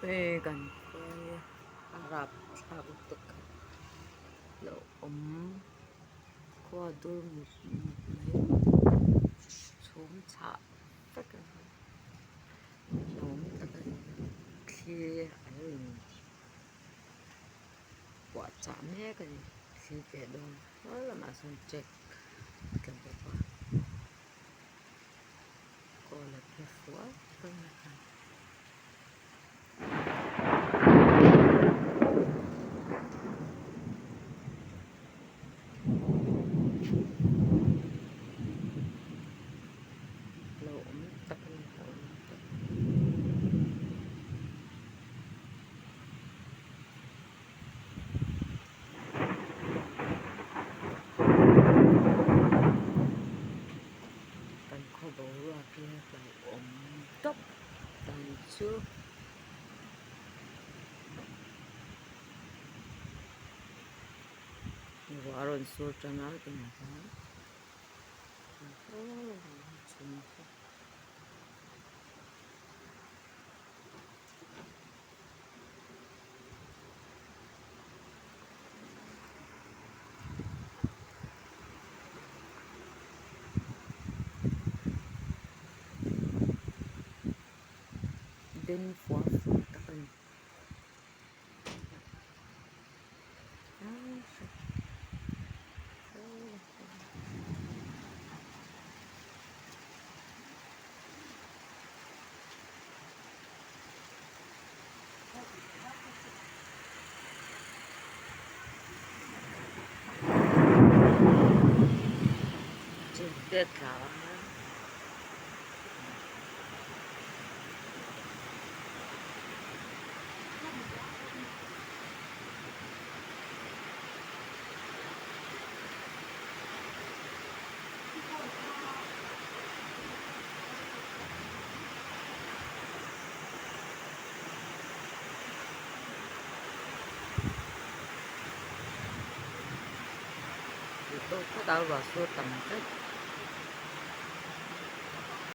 Vegan quê Arab Sagutuk lỗ qua đôi một mấy xuống chạ tất cả nhóm tất cả khi ấy quả chạm hết cái khi về đâu đó là mà xong check cái bộ coi là cái phủa vâng là lỗ tất cả cần kho bố là kia lỗ tóc đằng trước Waron Sultan cái này đến phố tất cả chết cả tôi có đâu vào số tầm cách